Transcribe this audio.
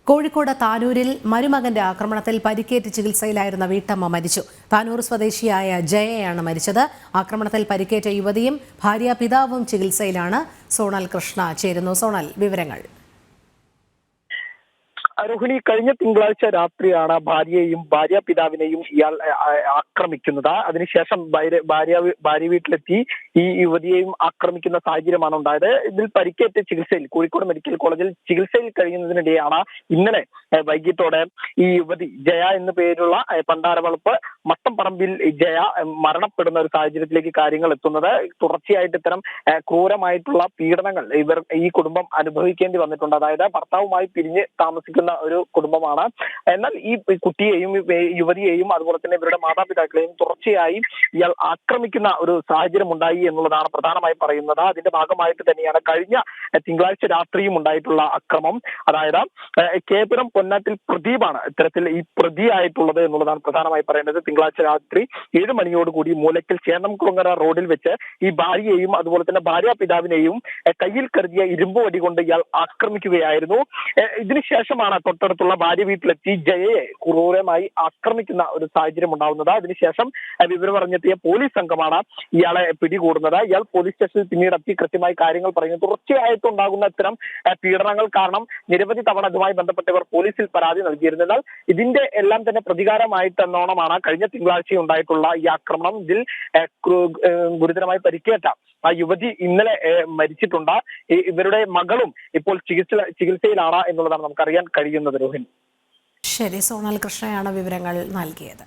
കോഴിക്കോട് താനൂരിൽ മരുമകന്റെ ആക്രമണത്തിൽ പരിക്കേറ്റ് ചികിത്സയിലായിരുന്ന വീട്ടമ്മ മരിച്ചു. താനൂർ സ്വദേശിയായ ജയയാണ് മരിച്ചത്. ആക്രമണത്തിൽ പരിക്കേറ്റ യുവതിയും ഭാര്യാപിതാവും ചികിത്സയിലാണ്. സോണൽ കൃഷ്ണ ചേരുന്നു. സോണൽ, വിവരങ്ങൾ. രോഹിണി, കഴിഞ്ഞ തിങ്കളാഴ്ച രാത്രിയാണ് ഭാര്യയെയും ഭാര്യാപിതാവിനെയും ഇയാൾ ആക്രമിക്കുന്നത്. അതിനുശേഷം ഭാര്യ വീട്ടിലെത്തി ഈ യുവതിയെയും ആക്രമിക്കുന്ന സാഹചര്യമാണ് ഉണ്ടായത്. ഇതിൽ പരിക്കേറ്റ് ചികിത്സയിൽ കോഴിക്കോട് മെഡിക്കൽ കോളേജിൽ ചികിത്സയിൽ കഴിയുന്നതിനിടെയാണ് ഇന്നലെ വൈകിട്ടോടെ ഈ യുവതി ജയ എന്നു പേരുള്ള പണ്ടാരവളപ്പ് മത്തംപറമ്പിൽ ജയ മരണപ്പെടുന്ന ഒരു സാഹചര്യത്തിലേക്ക് കാര്യങ്ങൾ എത്തുന്നത്. തുടർച്ചയായിട്ട് ഇത്തരം ക്രൂരമായിട്ടുള്ള പീഡനങ്ങൾ ഈ കുടുംബം അനുഭവിക്കേണ്ടി വന്നിട്ടുണ്ട്. അതായത് ഭർത്താവുമായി പിരിഞ്ഞ് താമസിക്കുന്ന ഒരു കുടുംബമാണ്. എന്നാൽ ഈ കുട്ടിയെയും യുവതിയെയും അതുപോലെ തന്നെ ഇവരുടെ മാതാപിതാക്കളെയും തുടർച്ചയായി ഇയാൾ ആക്രമിക്കുന്ന ഒരു സാഹചര്യം ഉണ്ടായി എന്നുള്ളതാണ് പ്രധാനമായി പറയുന്നത്. അതിന്റെ ഭാഗമായിട്ട് തന്നെയാണ് കഴിഞ്ഞ തിങ്കളാഴ്ച രാത്രിയും ഉണ്ടായിട്ടുള്ള അക്രമം. അതായത് കേപുരം പൊന്നാറ്റിൽ പ്രദീപാണ് ഇത്തരത്തിൽ ഈ പ്രതിയായിട്ടുള്ളത് എന്നുള്ളതാണ് പ്രധാനമായി പറയേണ്ടത്. തിങ്കളാഴ്ച രാത്രി 7 മണിയോടുകൂടി മൂലക്കൽ ചേന്നംകുളങ്ങര റോഡിൽ വെച്ച് ഈ ഭാര്യയെയും അതുപോലെ തന്നെ ഭാര്യാപിതാവിനെയും കയ്യിൽ കരുതിയ ഇരുമ്പ് വടി കൊണ്ട് ഇയാൾ ആക്രമിക്കുകയായിരുന്നു. ഇതിനുശേഷമാണ് തൊട്ടടുത്തുള്ള ഭാര്യ വീട്ടിലെത്തി ജയയെ ക്രൂരമായി ആക്രമിക്കുന്ന ഒരു സാഹചര്യം ഉണ്ടാവുന്നത്. അതിനുശേഷം വിവരം അറിഞ്ഞെത്തിയ പോലീസ് സംഘമാണ് ഇയാളെ പിടികൂടുന്നത്. ഇയാൾ പോലീസ് സ്റ്റേഷനിൽ പിന്നീട് എത്തി കൃത്യമായി കാര്യങ്ങൾ പറയുന്നു. തുടർച്ചയായിട്ടുണ്ടാകുന്ന ഇത്തരം പീഡനങ്ങൾ കാരണം നിരവധി തവണ ഇതുമായി ബന്ധപ്പെട്ടവർ പോലീസിൽ പരാതി നൽകിയിരുന്നു. എന്നാൽ ഇതിന്റെ എല്ലാം തന്നെ പ്രതികാരമായിട്ടെന്നോണമാണ് കഴിഞ്ഞ തിങ്കളാഴ്ച ഉണ്ടായിട്ടുള്ള ഈ ആക്രമണം. ഇതിൽ ഗുരുതരമായി പരിക്കേറ്റ ആ യുവതി ഇന്നലെ മരിച്ചിട്ടുണ്ട്. ഇവരുടെ മകളും ഇപ്പോൾ ചികിത്സയിലാണ് എന്നുള്ളതാണ് നമുക്കറിയാൻ കഴിയുന്നത്. രോഹിൻ, ശരി. സോണൽ കൃഷ്ണയാണ് വിവരങ്ങൾ നൽകിയത്.